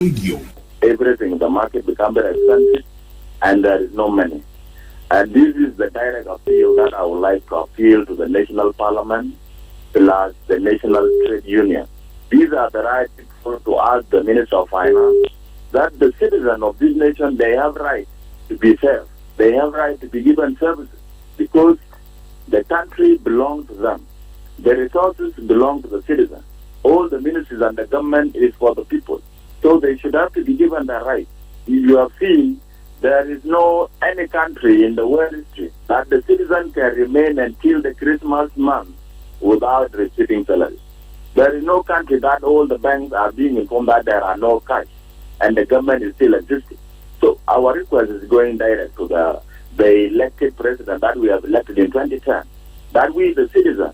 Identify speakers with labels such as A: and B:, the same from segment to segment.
A: Radio.
B: Everything, the market become very expensive and there is no money. And this is the direct appeal that I would like to appeal to the national parliament plus the national trade union. These are the right people to ask the Minister of Finance that the citizens of this nation, they have right to be served. They have right to be given services because the country belongs to them. The resources belong to the citizens. All the ministries and the government is for the people. So they should have to be given the right. If you have seen, there is no any country in the world history that the citizen can remain until the Christmas month without receiving salary. There is no country that all the banks are being informed that there are no cash and the government is still existing. So our request is going direct to the elected president that we have elected in 2010, that we, the citizens,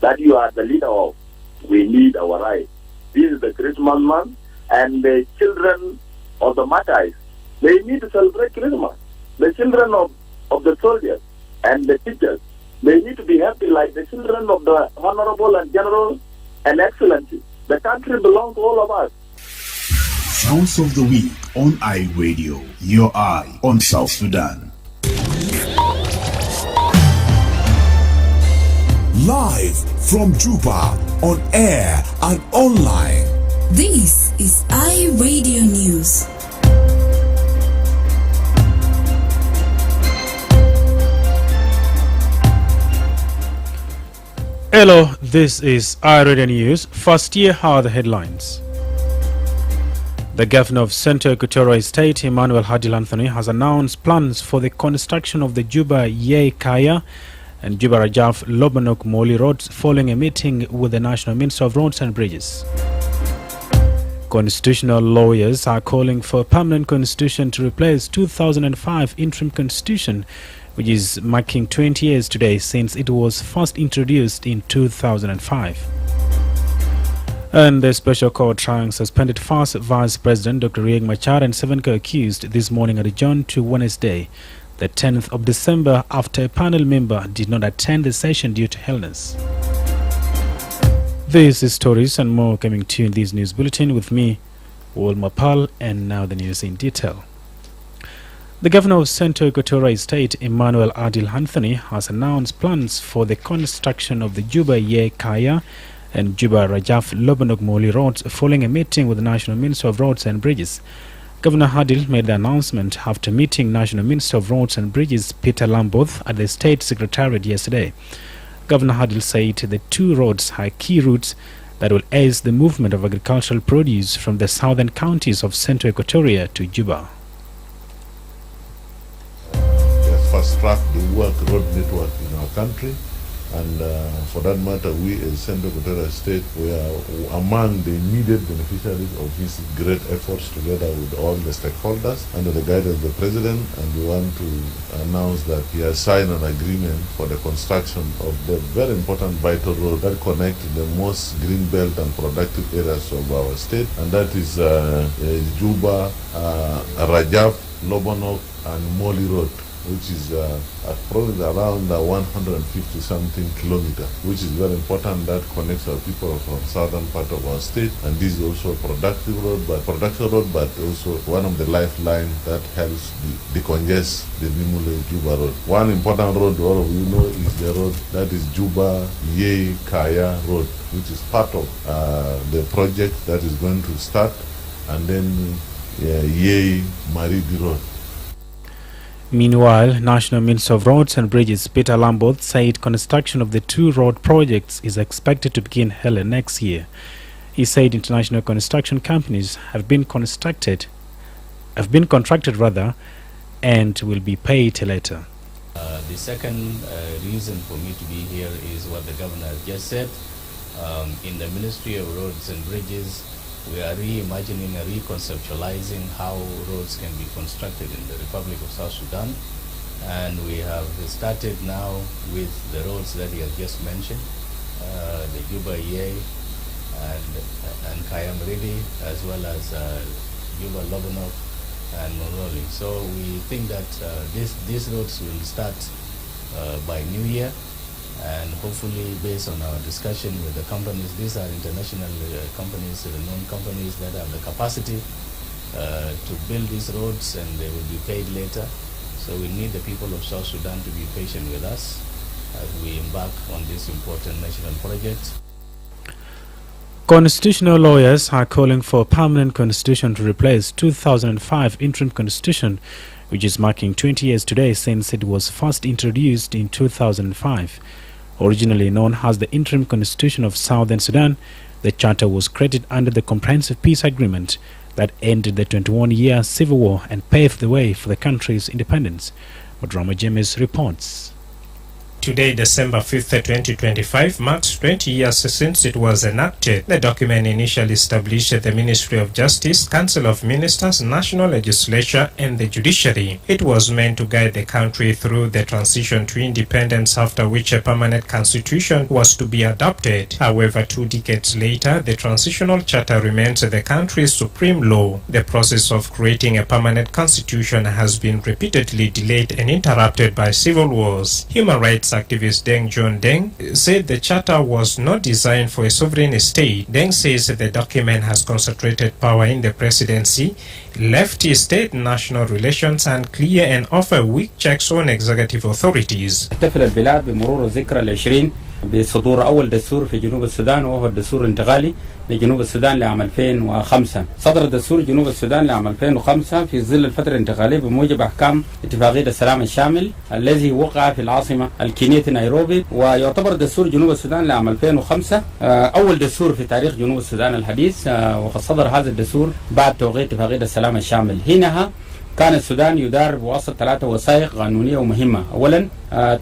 B: that you are the leader of, we need our rights. This is the Christmas month, and the children of the martyrs, they need to celebrate Christmas. The children of the soldiers and the teachers, they need to be happy like the children of the honorable and general and excellency. The country belongs to all of us.
A: Sounds of the Week on iRadio, your eye on South Sudan. Live from Juba, on air and online.
C: This is iRadio News.
D: Hello, this is iRadio News. First, here are the headlines. The governor of Central Equatorial State, Emmanuel Hadil Anthony, has announced plans for the construction of the Juba Ye Kaya and Juba Rajaf Lobanok Moli roads following a meeting with the National Minister of Roads and Bridges. Constitutional lawyers are calling for a permanent constitution to replace 2005 interim constitution, which is marking 20 years today since it was first introduced in 2005. And the special court trying suspended first Vice President Dr. Riek Machar and 7 co-accused this morning adjourned to Wednesday, the 10th of December, after a panel member did not attend the session due to illness. These is stories and more coming to you in this news bulletin with me, Wol Mapal, and now the news in detail. The governor of Central Equatorial State, Emmanuel Adil Anthony, has announced plans for the construction of the Juba Ye Kaya and Juba Rajaf Lobanok Moli roads following a meeting with the National Minister of Roads and Bridges. Governor Hadil made the announcement after meeting National Minister of Roads and Bridges Peter Lamboth at the State Secretariat yesterday. Governor Hadil said the two roads are key routes that will aid the movement of agricultural produce from the southern counties of Central Equatoria to Juba.
E: Fast track the road network in our country, and for that matter, we as Central Equatorial State, we are among the immediate beneficiaries of these great efforts together with all the stakeholders under the guidance of the President, and we want to announce that he has signed an agreement for the construction of the very important vital road that connect the most green belt and productive areas of our state, and that is Juba, Rajaf, Lobanok, and Moli Road, which is probably around 150 something kilometers, which is very important. That connects our people from southern part of our state, and this is also a productive road, but also one of the lifeline that helps decongest the Nimule Juba road. One important road all of you know is the road that is Juba Ye Kaya road, which is part of the project that is going to start, and then Ye Maridi road.
D: Meanwhile, National Minister of Roads and Bridges Peter Lamboth said construction of the two road projects is expected to begin early next year. He said international construction companies have been contracted and will be paid later.
F: The second reason for me to be here is what the governor has just said. In the Ministry of Roads and Bridges, we are reimagining and reconceptualizing how roads can be constructed in the Republic of South Sudan. And we have started now with the roads that he has just mentioned, the Juba Ye and Kayamridi, as well as Juba Lobanok and Monroli. So we think that these roads will start by New Year. And hopefully, based on our discussion with the companies, these are international companies, known companies that have the capacity to build these roads, and they will be paid later. So we need the people of South Sudan to be patient with us as we embark on this important national project.
D: Constitutional lawyers are calling for a permanent constitution to replace 2005 interim constitution, which is marking 20 years today since it was first introduced in 2005. Originally known as the Interim Constitution of Southern Sudan, the charter was created under the Comprehensive Peace Agreement that ended the 21-year civil war and paved the way for the country's independence. Madrama James reports.
G: Today, December 5th, 2025, marks 20 years since it was enacted. The document initially established the Ministry of Justice, Council of Ministers, National Legislature, and the Judiciary. It was meant to guide the country through the transition to independence, after which a permanent constitution was to be adopted. However, 2 decades later, the transitional charter remains the country's supreme law. The process of creating a permanent constitution has been repeatedly delayed and interrupted by civil wars. Human rights activist Deng John Deng said the charter was not designed for a sovereign state. Deng says the document has concentrated power in the presidency, left state national relations unclear, and offer weak checks on executive authorities.
H: تحتفل البلاد بمرور الذكرى العشرين بصدور أول دستور في جنوب السودان، وهو الدستور الانتقالي لجنوب السودان لعام 2005. صدر دستور جنوب السودان لعام 2005 في ظل الفترة الانتقالية بموجب أحكام اتفاقية السلام الشامل الذي وقع في العاصمة الكينية نيروبي، ويعتبر دستور جنوب السودان لعام 2005 أول دستور في تاريخ جنوب السودان الحديث. وقد صدر هذا الدستور بعد توقيع اتفاقية السلام الشامل. حينها كان السودان يدار بواسطة 3 وثائق قانونية ومهمة. أولا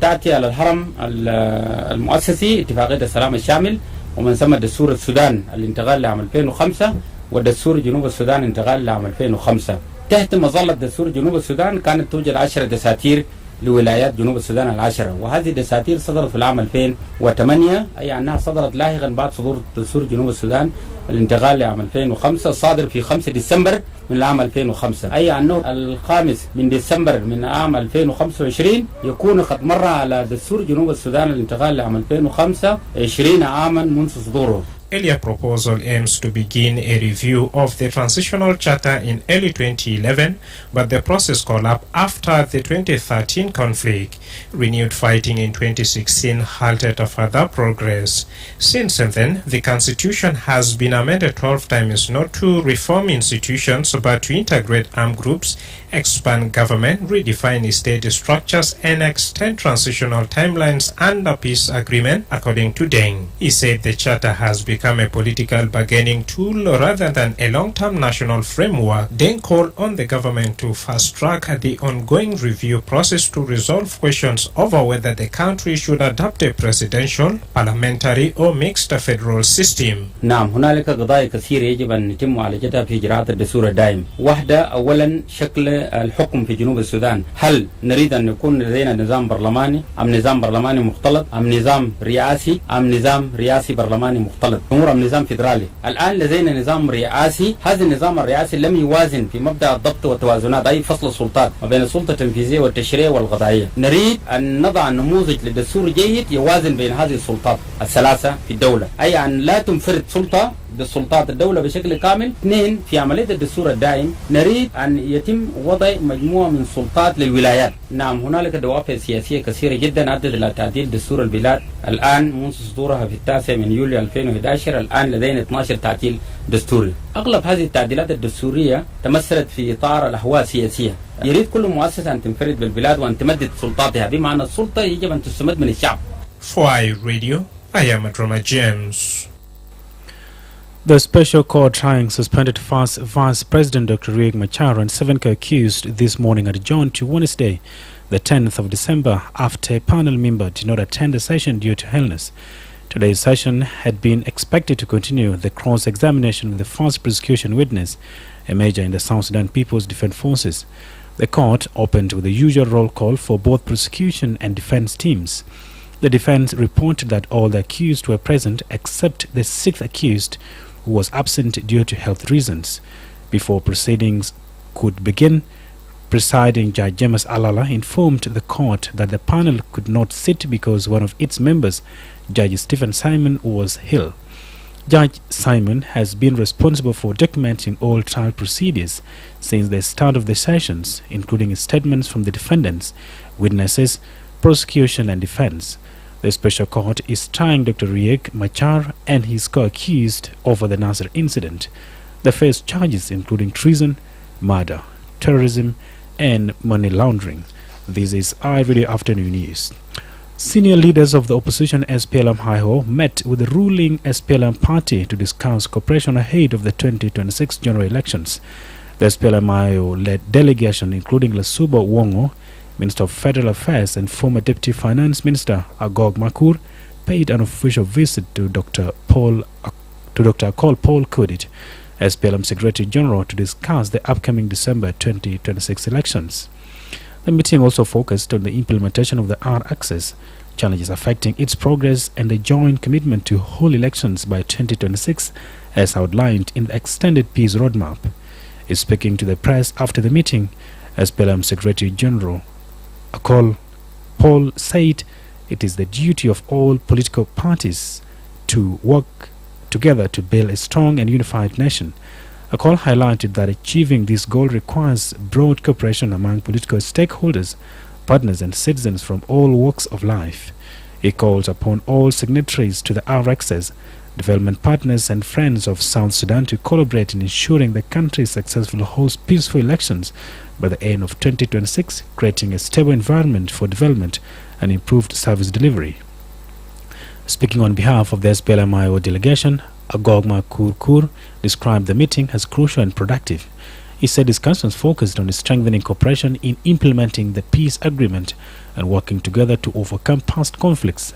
H: تأتي على الهرم المؤسسي اتفاقية السلام الشامل، ومن ثم دستور السودان الانتقال لعام 2005 ودستور جنوب السودان الانتقال لعام 2005. تحت مظلة دستور جنوب السودان كانت توجد 10 دساتير لولايات جنوب السودان ال10، وهذه الدساتير صدرت في العام 2008، أي أنها صدرت لاحقا بعد صدور دستور جنوب السودان الانتقال لعام 2005 الصادر في 5 ديسمبر من العام 2005، أي أنه الخامس من ديسمبر من عام 2025 يكون قد مر على دستور جنوب السودان الانتقال لعام 2005 20 عاما منذ صدوره.
G: Earlier proposal aims to begin a review of the transitional charter in early 2011, but the process collapsed after the 2013 conflict. Renewed fighting in 2016 halted further progress. Since then, the constitution has been amended 12 times, not to reform institutions but to integrate armed groups, expand government, redefine state structures, and extend transitional timelines under peace agreement, according to Deng. He said the charter has become a political bargaining tool rather than a long-term national framework. Deng called on the government to fast-track the ongoing review process to resolve questions over whether the country should adopt a presidential, parliamentary, or mixed federal system.
H: نعم، هنالك قضايا كثيرة يجب أن يتم معالجتها في إجراءات الدستور الدائم. واحدة، أولا شكل الحكم في جنوب السودان. هل نريد أن يكون لدينا نظام برلماني أم نظام برلماني مختلط أم نظام رئاسي أم نظام رئاسي برلماني مختلط أم نظام فيدرالي؟ الآن لدينا نظام رئاسي. هذا النظام الرئاسي لم يوازن في مبدأ الضبط والتوازنات، أي فصل السلطات ما بين السلطة التنفيذية والتشريعية والقضائية. نريد أن نضع نموذج لدستور جيد يوازن بين هذه السلطات الثلاثة في الدولة، أي أن لا تنفرد سلطة بسلطات الدولة بشكل كامل. اثنين، في عملية الدستور الدائم نريد أن يتم وضع مجموعة من سلطات للولايات. نعم، هنالك دوافع سياسية كثيرة جدا أدت إلى تعديل دستور البلاد. الآن منذ صدورها في 9 يوليو 2011 الآن لدينا 12 تعديل دستوري. أغلب هذه التعديلات الدستورية تمثلت في إطار الأهواء السياسية. يريد كل مؤسسة أن تنفرد بالبلاد وأن تمدد سلطاتها، بمعنى السلطة يجب أن تستمد من الشعب.
G: For iRadio, I am Madrama James.
D: The special court trying suspended Vice President Dr. Riek Machar and 7 accused this morning adjourned to Wednesday, the 10th of December, after a panel member did not attend the session due to illness. Today's session had been expected to continue the cross-examination of the first prosecution witness, a major in the South Sudan People's Defense Forces. The court opened with the usual roll call for both prosecution and defense teams. The defense reported that all the accused were present except the 6th accused, who was absent due to health reasons. Before proceedings could begin, presiding Judge James Alala informed the court that the panel could not sit because one of its members, Judge Stephen Simon, was ill. Judge Simon has been responsible for documenting all trial procedures since the start of the sessions, including statements from the defendants, witnesses, prosecution and defense. The special court is trying Dr. Riek Machar and his co-accused over the Nasser incident. They face charges including treason, murder, terrorism and money laundering. This is iRadio Afternoon News. Senior leaders of the opposition SPLM-Haiho met with the ruling SPLM party to discuss cooperation ahead of the 2026 general elections. The SPLM-Haiho-led delegation, including Lasuba Wongo, Minister of Federal Affairs, and former Deputy Finance Minister Agog Makur, paid an official visit to Dr. Paul Kodit, SPLM Secretary General, to discuss the upcoming December 2026 elections. The meeting also focused on the implementation of the R-Access, challenges affecting its progress, and the joint commitment to hold elections by 2026 as outlined in the extended peace roadmap. Speaking to the press after the meeting, SPLM Secretary General Akol Paul said it is the duty of all political parties to work together to build a strong and unified nation. Akol highlighted that achieving this goal requires broad cooperation among political stakeholders, partners and citizens from all walks of life. He calls upon all signatories to the R-Access, development partners and friends of South Sudan to collaborate in ensuring the country successfully holds peaceful elections by the end of 2026, creating a stable environment for development and improved service delivery. Speaking on behalf of the SPLM-IO delegation, Agogma Kurkur described the meeting as crucial and productive. He said discussions focused on strengthening cooperation in implementing the peace agreement and working together to overcome past conflicts.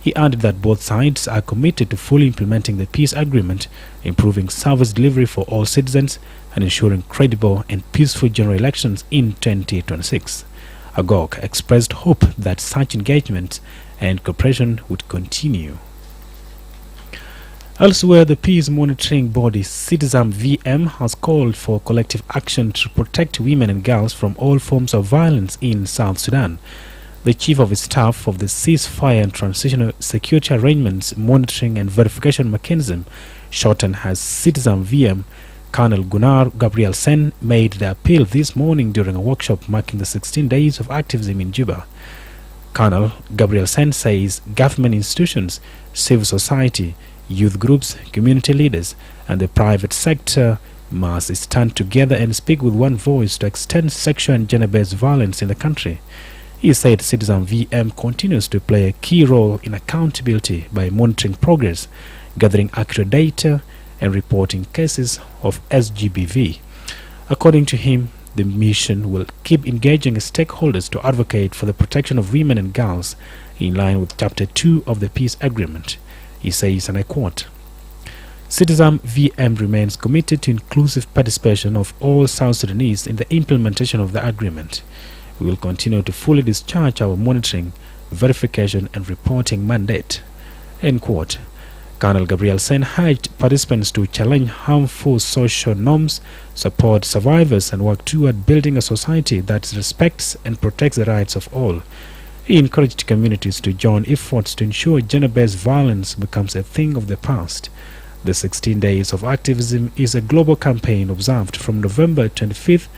D: He added that both sides are committed to fully implementing the peace agreement, improving service delivery for all citizens, and ensuring credible and peaceful general elections in 2026. Agog expressed hope that such engagement and cooperation would continue. Elsewhere, the peace monitoring body Citizen VM has called for collective action to protect women and girls from all forms of violence in South Sudan. The Chief of Staff of the Ceasefire and Transitional Security Arrangements Monitoring and Verification Mechanism, shortened as Citizen VM, Colonel Gunnar Gabriel Sen, made the appeal this morning during a workshop marking the 16 days of activism in Juba. Colonel Gabriel Sen says government institutions, civil society, youth groups, community leaders, and the private sector must stand together and speak with one voice to extend sexual and gender-based violence in the country. He said Citizen VM continues to play a key role in accountability by monitoring progress, gathering accurate data, and reporting cases of SGBV. According to him, the mission will keep engaging stakeholders to advocate for the protection of women and girls in line with Chapter 2 of the Peace Agreement. He says, and I quote, Citizen VM remains committed to inclusive participation of all South Sudanese in the implementation of the agreement. We will continue to fully discharge our monitoring, verification and reporting mandate. End quote. Colonel Gabriel Sen urged participants to challenge harmful social norms, support survivors and work toward building a society that respects and protects the rights of all. He encouraged communities to join efforts to ensure gender-based violence becomes a thing of the past. The 16 Days of Activism is a global campaign observed from November 25th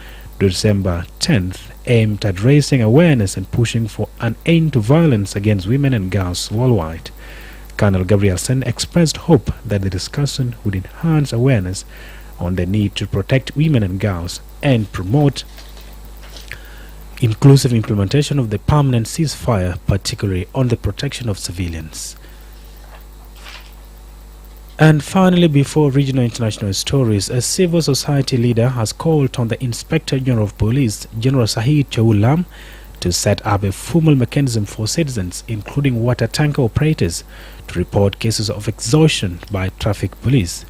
D: to December 10th, aimed at raising awareness and pushing for an end to violence against women and girls worldwide. Colonel Gabriel Sen expressed hope that the discussion would enhance awareness on the need to protect women and girls and promote inclusive implementation of the permanent ceasefire, particularly on the protection of civilians. And finally, before regional international stories, a civil society leader has called on the Inspector General of Police, General Sahid Chaulam, to set up a formal mechanism for citizens, including water tanker operators, to report cases of exhaustion by traffic police.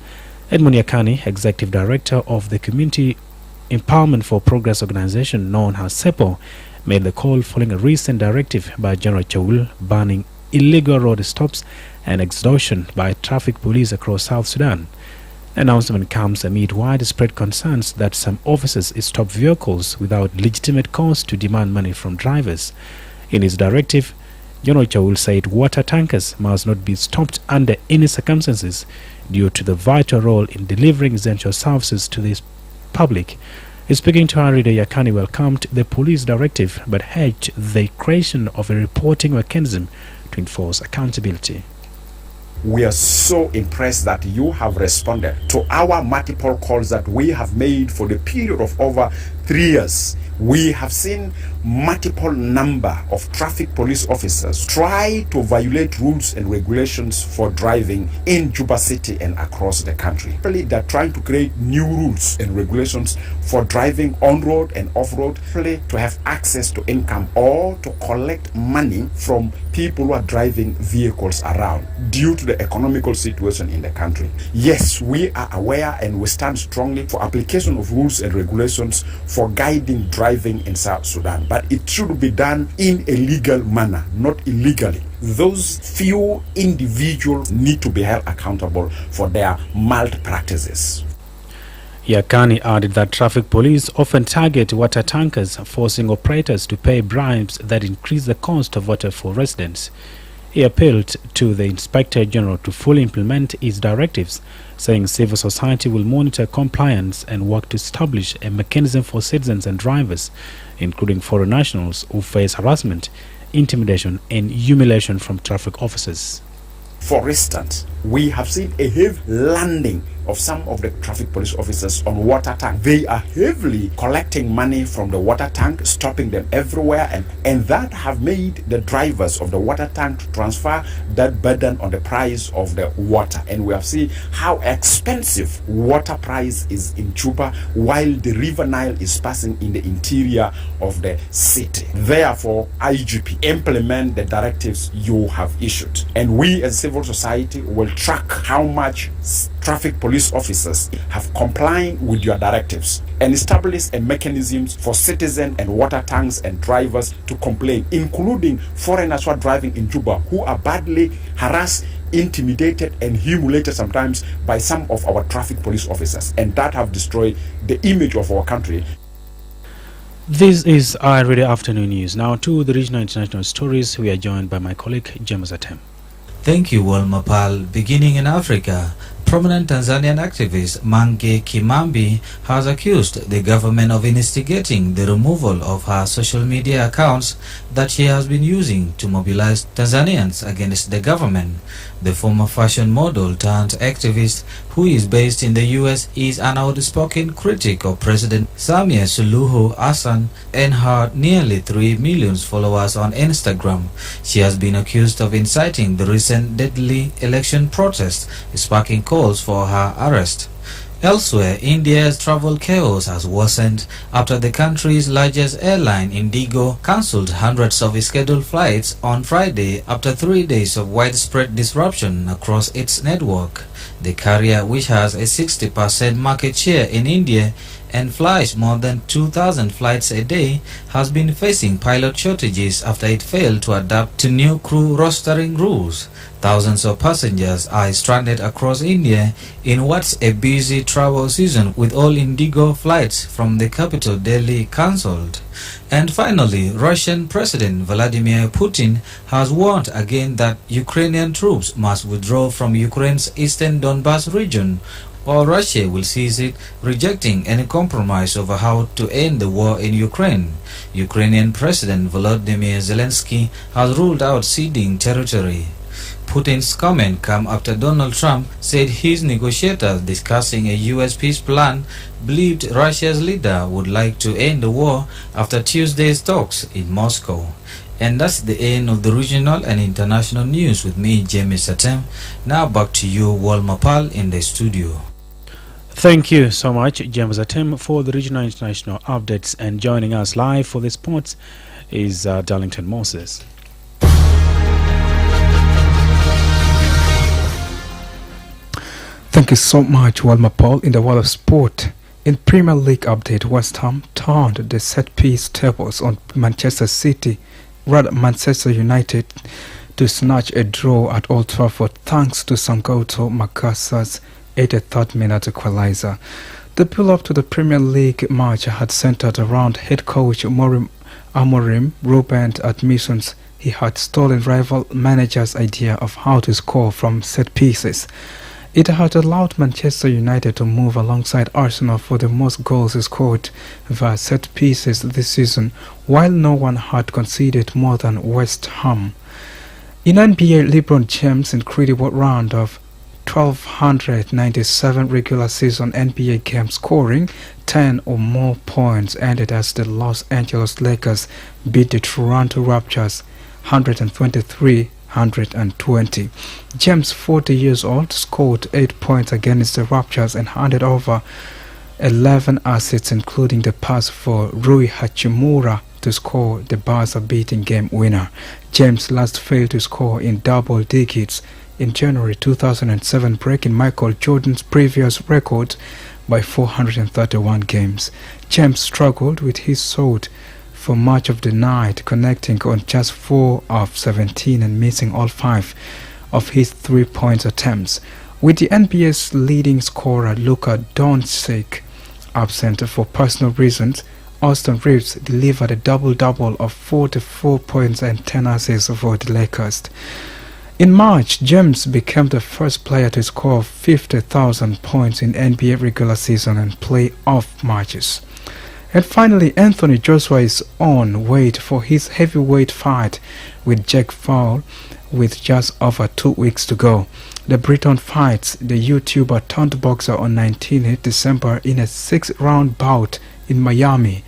D: Edmund Yakani, Executive Director of the Community Empowerment for Progress organization known as SEPO, made the call following a recent directive by General Chaul banning illegal road stops and extortion by traffic police across South Sudan. The announcement comes amid widespread concerns that some officers stop vehicles without legitimate cause to demand money from drivers. In his directive, General Chaul said water tankers must not be stopped under any circumstances due to the vital role in delivering essential services to the public. Speaking to Harida, Yakani welcomed the police directive but urged the creation of a reporting mechanism to enforce accountability.
I: We are so impressed that you have responded to our multiple calls that we have made for the period of over 3 years. We have seen multiple number of traffic police officers try to violate rules and regulations for driving in Juba City and across the country. They're trying to create new rules and regulations for driving on road and off road, to have access to income or to collect money from people who are driving vehicles around due to the economical situation in the country. Yes, we are aware and we stand strongly for application of rules and regulations for guiding driving in South Sudan, but it should be done in a legal manner, not illegally. Those few individuals need to be held accountable for their malpractices.
D: Yakani added that traffic police often target water tankers, forcing operators to pay bribes that increase the cost of water for residents. He appealed to the Inspector General to fully implement his directives, saying civil society will monitor compliance and work to establish a mechanism for citizens and drivers, including foreign nationals who face harassment, intimidation and humiliation from traffic officers.
I: For instance, we have seen a heavy landing of some of the traffic police officers on water tank. They are heavily collecting money from the water tank, stopping them everywhere, and that have made the drivers of the water tank to transfer that burden on the price of the water. And we have seen how expensive water price is in Juba while the River Nile is passing in the interior of the city. Therefore, IGP, implement the directives you have issued. And we as civil society will track how much traffic police officers have complied with your directives and establish a mechanism for citizens and water tanks and drivers to complain, including foreigners who are driving in Juba who are badly harassed, intimidated and humiliated sometimes by some of our traffic police officers, and that have destroyed the image of our country.
D: This is our Radio Afternoon News. Now to the regional international stories. We are joined by my colleague James Atem.
J: Thank you, Wol Mapal. Beginning in Africa, prominent Tanzanian activist Mange Kimambi has accused the government of instigating the removal of her social media accounts that she has been using to mobilize Tanzanians against the government. The former fashion model turned activist, who is based in the US, is an outspoken critic of President Samia Suluhu Hassan and her nearly 3 million followers on Instagram. She has been accused of inciting the recent deadly election protest, sparking calls for her arrest. Elsewhere, India's travel chaos has worsened after the country's largest airline, Indigo, cancelled hundreds of scheduled flights on Friday after 3 days of widespread disruption across its network. The carrier, which has a 60% market share in India and flies more than 2,000 flights a day, has been facing pilot shortages after it failed to adapt to new crew rostering rules. Thousands of passengers are stranded across India in what's a busy travel season, with all Indigo flights from the capital Delhi cancelled. And finally, Russian President Vladimir Putin has warned again that Ukrainian troops must withdraw from Ukraine's eastern Donbas region, or Russia will seize it, rejecting any compromise over how to end the war in Ukraine. Ukrainian President Volodymyr Zelensky has ruled out ceding territory. Putin's comment come after Donald Trump said his negotiators discussing a U.S. peace plan believed Russia's leader would like to end the war after Tuesday's talks in Moscow. And that's the end of the regional and international news with me, James Atem. Now back to you, Wol Mapal, in the studio.
D: Thank you so much, James Atem, for the regional and international updates. And joining us live for the sports is Darlington Moses.
K: Thank you so much, Wol Mapal. In the world of sport, in Premier League update, West Ham turned the set-piece tables on Manchester United to snatch a draw at Old Trafford thanks to Sangoto Makassa's 83rd minute equalizer. The build-up to the Premier League match had centered around head coach Amorim Ruben's admissions he had stolen rival managers' idea of how to score from set pieces. It had allowed Manchester United to move alongside Arsenal for the most goals scored via set pieces this season, while no one had conceded more than West Ham. In NBA, LeBron James' incredible round of 1,297 regular season NBA games, scoring 10 or more points, ended as the Los Angeles Lakers beat the Toronto Raptors 123-120. James, 40 years old, scored 8 points against the Raptors and handed over 11 assists, including the pass for Rui Hachimura to score the buzzer-beating game winner. James last failed to score in double digits in January 2007, breaking Michael Jordan's previous record by 431 games. James struggled with his shot for much of the night, connecting on just 4 of 17 and missing all 5 of his 3-point attempts. With the NBA's leading scorer Luka Doncic absent for personal reasons, Austin Reeves delivered a double-double of 44 points and 10 assists for the Lakers. In March, James became the first player to score 50,000 points in NBA regular season and playoff matches. And finally, Anthony Joshua is on weight for his heavyweight fight with Jake Paul with just over 2 weeks to go. The Briton fights the YouTuber turned boxer on 19th December in a 6-round bout in Miami.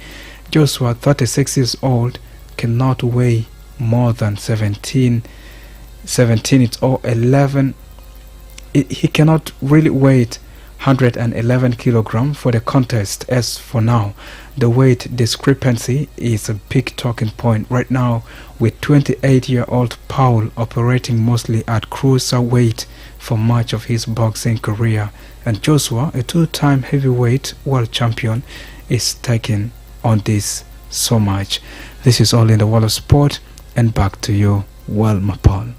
K: Joshua, 36 years old, cannot weigh more than 17 or 11. He cannot really weigh 111 kilograms for the contest. As for now, the weight discrepancy is a big talking point right now, with 28-year-old Paul operating mostly at cruiserweight for much of his boxing career, and Joshua, a 2-time heavyweight world champion, is taking on this so much. This is all in the world of sport, and back to you, Wol Mapal.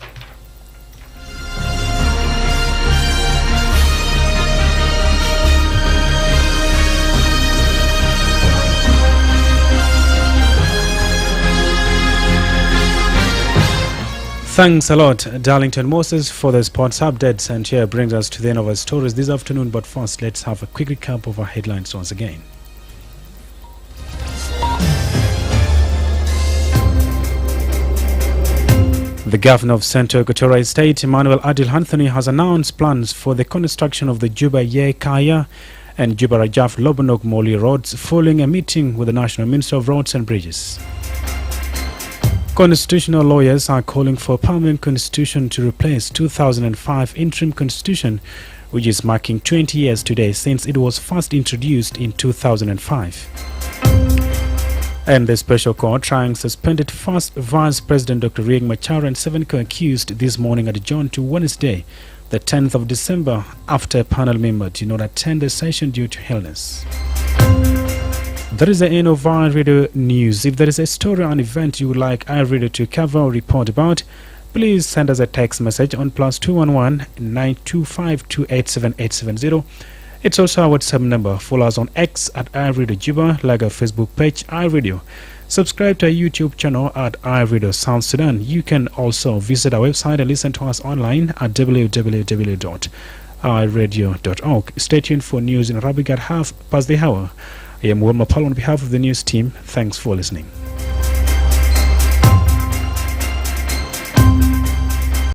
D: Thanks a lot, Darlington Moses, for the sports updates. And here brings us to the end of our stories this afternoon. But first, let's have a quick recap of our headlines once again. The governor of Central Equatorial State, Emmanuel Adil Anthony, has announced plans for the construction of the Juba Ye Kaya and Juba Rajaf Lobonok Moli roads following a meeting with the National Minister of Roads and Bridges. Constitutional lawyers are calling for a permanent constitution to replace 2005 interim constitution, which is marking 20 years today since it was first introduced in 2005. And the special court trying suspended first Vice President Dr. Riek Machar and 7 co-accused this morning adjourned to Wednesday, the 10th of December, after a panel member did not attend the session due to illness. That is the end of our radio news. If there is a story or an event you would like our radio to cover or report about, please send us a text message on +211 925 287870. It's also our WhatsApp number. Follow us on X at iRadio Juba, like our Facebook page iRadio. Subscribe to our YouTube channel at iRadio South Sudan. You can also visit our website and listen to us online at www.iradio.org. Stay tuned for news in Arabic at 1/2 past the hour. I am Wol Mapal on behalf of the news team. Thanks for listening.